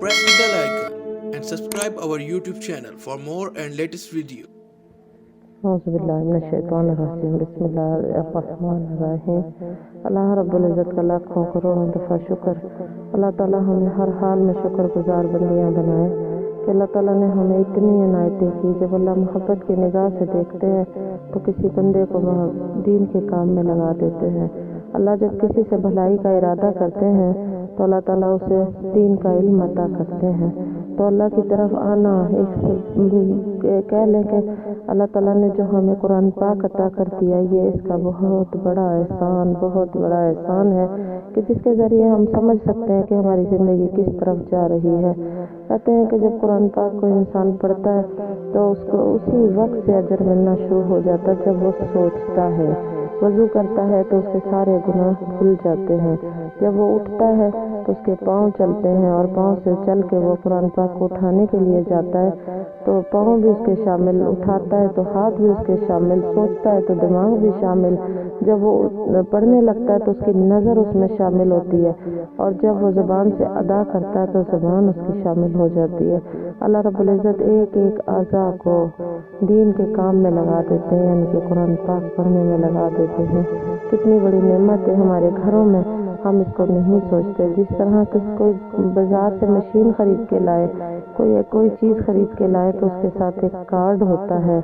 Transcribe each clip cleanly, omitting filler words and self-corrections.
press the bell icon and subscribe our YouTube channel for more and latest video. बिस्मिल्लाहिर्रहमानिर्रहीम। अल्लाह रब्बुल इज़्ज़त का लाखों करोड़ों दफ़ा शुक्र। अल्लाह ताला हमें हर हाल में शुक्रगुजार बंदियाँ बनाए कि अल्लाह ताला ने हमें इतनी इनायतें की। जब अल्लाह मोहब्बत की निगाह से देखते हैं तो किसी बंदे को दीन के काम में लगा देते हैं। अल्लाह जब किसी से भलाई का इरादा करते हैं तो अल्लाह ताला उसे दीन का इल्म अता करते हैं। तो अल्लाह की तरफ आना कह लें कि अल्लाह ताला ने जो हमें कुरान पाक अता कर दिया, ये इसका बहुत बड़ा एहसान है कि जिसके ज़रिए हम समझ सकते हैं कि हमारी ज़िंदगी किस तरफ जा रही है। कहते हैं कि जब कुरान पाक को इंसान पढ़ता है तो उसको उसी वक्त से अजर मिलना शुरू हो जाता है जब वो सोचता है। वज़ू करता है तो उसके सारे गुनाह भूल जाते हैं। जब वो उठता है तो उसके पाँव चलते हैं और पाँव से चल के वो कुरान पाक को उठाने के लिए जाता है तो पाँव भी उसके शामिल, उठाता है तो हाथ भी उसके शामिल, सोचता है तो दिमाग भी शामिल। जब वो पढ़ने लगता है तो उसकी नज़र उसमें शामिल होती है और जब वो ज़बान से अदा करता है तो ज़बान उसकी शामिल हो जाती है। अल्लाह रब्बुल इज़्ज़त एक एक आज़ा को दीन के काम में लगा देते हैं, यानी कि कुरान पाक पढ़ने में लगा देते हैं। कितनी बड़ी नेमत है हमारे घरों में, हम इसको नहीं सोचते। जिस तरह कोई बाजार से मशीन खरीद के लाए, कोई चीज़ खरीद के लाए तो उसके साथ एक कार्ड होता है।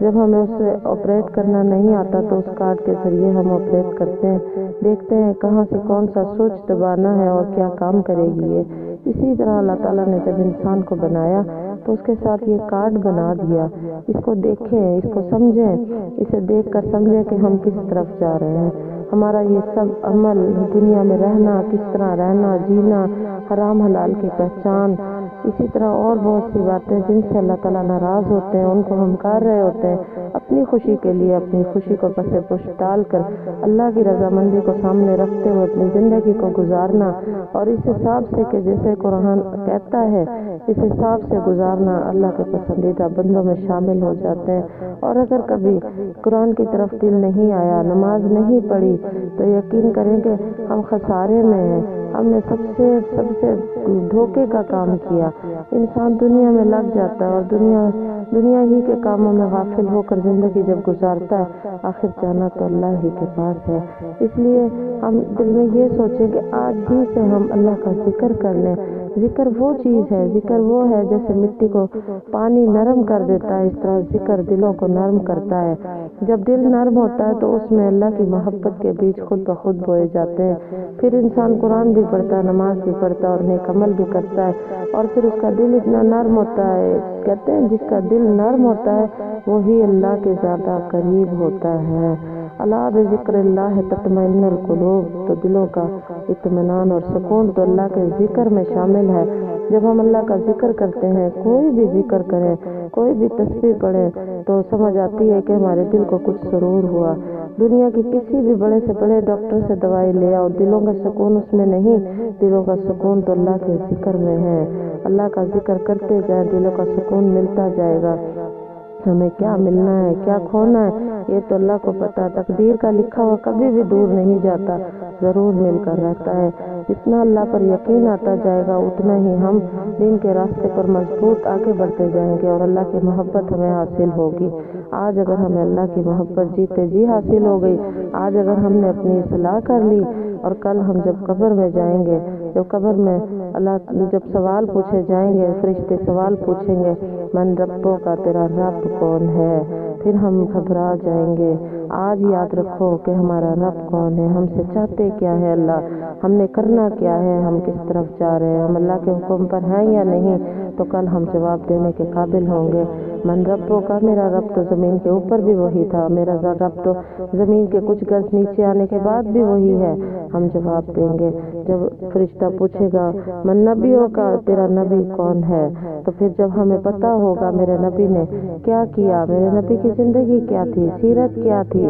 जब हमें उसे ऑपरेट करना नहीं आता तो उस कार्ड के ज़रिए हम ऑपरेट करते हैं, देखते हैं कहाँ से कौन सा स्विच दबाना है और क्या काम करेगी ये। इसी तरह अल्लाह ताला ने जब इंसान को बनाया तो उसके साथ ये कार्ड बना दिया। इसको देखें, इसको समझें, इसे देख कर समझें कि हम किस तरफ जा रहे हैं। हमारा ये सब अमल, दुनिया में रहना, किस तरह रहना, जीना, हराम हलाल की पहचान, इसी तरह और बहुत सी बातें जिनसे अल्लाह ताला नाराज़ होते हैं, उनको हम कर रहे होते हैं अपनी खुशी के लिए। अपनी खुशी को पसे पुश डाल कर अल्लाह की रजामंदी को सामने रखते हुए अपनी ज़िंदगी को गुजारना और इस हिसाब से कि जैसे कुरान कहता है इस हिसाब से गुजारना अल्लाह के पसंदीदा बंदों में शामिल हो जाते हैं। और अगर कभी कुरान की तरफ दिल नहीं आया, नमाज नहीं पढ़ी तो यकीन करें कि हम खसारे में हैं। हमने सबसे धोखे का काम किया। इंसान दुनिया में लग जाता है और दुनिया ही के कामों में गाफिल होकर ज़िंदगी जब गुजारता है, आखिर जाना तो अल्लाह ही के पास है। इसलिए हम दिल में ये सोचें कि आज ही से हम अल्लाह का जिक्र कर लें। जिक्र वो चीज़ है, जिक्र वो है जैसे मिट्टी को पानी नरम कर देता है, इस तरह जिक्र दिलों को नरम करता है। जब दिल नरम होता है तो उसमें अल्लाह की मोहब्बत के बीज खुद ब खुद बोए जाते हैं। फिर इंसान कुरान भी पढ़ता है, नमाज भी पढ़ता है और नेक अमल भी करता है और फिर उसका दिल इतना नरम होता है। कहते हैं जिसका दिल नरम होता है वही अल्लाह के ज़्यादा करीब होता है। अला बिज़िक्रिल्लाह तत्मइन्नुल कुलूब, तो दिलों का इत्मीनान और सुकून तो अल्लाह के ज़िक्र में शामिल है। जब हम अल्लाह का जिक्र करते हैं, कोई भी जिक्र करें, कोई भी तस्बीह पढ़ें तो समझ आती है कि हमारे दिल को कुछ सुरूर हुआ। दुनिया की किसी भी बड़े से बड़े डॉक्टर से दवाई ले आओ, दिलों का सुकून उसमें नहीं। दिलों का सुकून तो अल्लाह के जिक्र में है। अल्लाह का जिक्र करते जाए, दिलों का सुकून मिलता जाएगा। हमें क्या मिलना है, क्या खोना है, ये तो अल्लाह को पता। तकदीर का लिखा हुआ कभी भी दूर नहीं जाता, ज़रूर मिलकर रहता है। जितना अल्लाह पर यकीन आता जाएगा उतना ही हम दिन के रास्ते पर मजबूत आगे बढ़ते जाएंगे और अल्लाह की मोहब्बत हमें हासिल होगी। आज अगर हमें अल्लाह की मोहब्बत जीते जी हासिल हो गई, आज अगर हमने अपनी इस्लाह कर ली और कल हम जब कब्र में जाएंगे, जब कब्र में अल्लाह जब सवाल पूछे जाएंगे, फरिश्ते सवाल पूछेंगे, मन रब्बों का, तेरा रब कौन है, फिर हम घबरा जाएंगे। आज याद रखो कि हमारा रब कौन है, हमसे चाहते क्या है अल्लाह, हमने करना क्या है, हम किस तरफ जा रहे हैं, हम अल्लाह के हुक्म पर हैं या नहीं, तो कल हम जवाब देने के काबिल होंगे। मन रब्बों का, मेरा रब तो ज़मीन के ऊपर भी वही था, मेरा रब तो ज़मीन के कुछ गज नीचे आने के बाद भी वही है, हम जवाब देंगे। जब फरिश्ता पूछेगा मन नबियों का, तेरा नबी कौन है, तो फिर जब हमें पता होगा मेरे नबी ने क्या किया, मेरे नबी की ज़िंदगी क्या थी, सीरत क्या थी,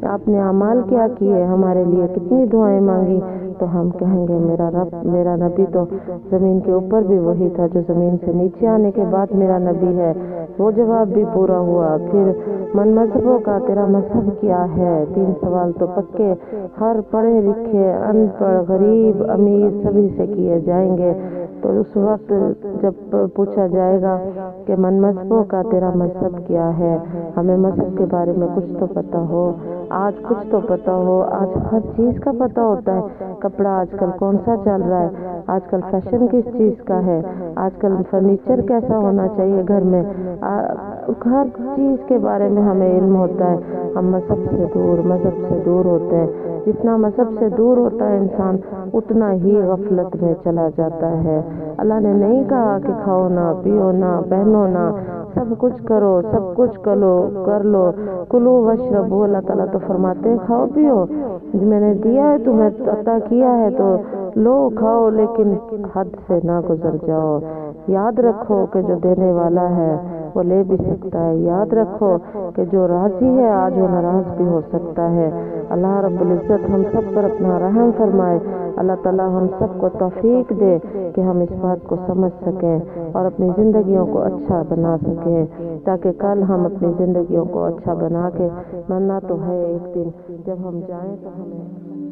आपने अमाल क्या किए, हमारे लिए कितनी दुआएं मांगी, तो हम कहेंगे मेरा रब, मेरा नबी तो ज़मीन के ऊपर भी वही था जो ज़मीन से नीचे आने के बाद मेरा नबी है। वो जवाब भी पूरा हुआ। फिर मन मजहबों का, तेरा मजहब क्या है, 3 सवाल तो पक्के हर पढ़े लिखे, अनपढ़, गरीब, अमीर सभी से किए जाएंगे। تو اس وقت جب پوچھا جائے گا کہ من مذہبوں کا تیرا مذہب کیا ہے، ہمیں مذہب کے بارے میں کچھ تو پتہ ہو، آج کچھ تو پتہ ہو، آج ہر چیز کا پتہ ہوتا ہے، کپڑا آج کل کون سا چل رہا ہے، آج کل فیشن کس چیز کا ہے، آج کل فرنیچر کیسا ہونا چاہیے گھر میں، ہر چیز کے بارے میں ہمیں علم ہوتا ہے۔ ہم مذہب سے دور ہوتے ہیں، جتنا مذہب سے دور ہوتا ہے انسان اتنا ہی غفلت میں چلا جاتا ہے۔ اللہ نے نہیں کہا کہ کھاؤ نہ، پیو نہ، پہنو نہ، سب کچھ کرو، سب کچھ کر لو، کلو واشربو، اللہ تعالیٰ تو فرماتے ہیں کھاؤ پیو، میں نے دیا ہے تمہیں، عطا کیا ہے تو لو کھاؤ، لیکن حد سے نہ گزر جاؤ۔ یاد رکھو کہ جو دینے والا ہے وہ لے بھی سکتا ہے، یاد رکھو کہ جو راضی ہے آج وہ ناراض بھی ہو سکتا ہے۔ اللہ رب العزت ہم سب پر اپنا رحم فرمائے، اللہ تعالیٰ ہم سب کو توفیق دے کہ ہم اس بات کو سمجھ سکیں اور اپنی زندگیوں کو اچھا بنا سکیں، تاکہ کل ہم اپنی زندگیوں کو اچھا بنا کے، مرنا تو ہے ایک دن، جب ہم جائیں تو ہمیں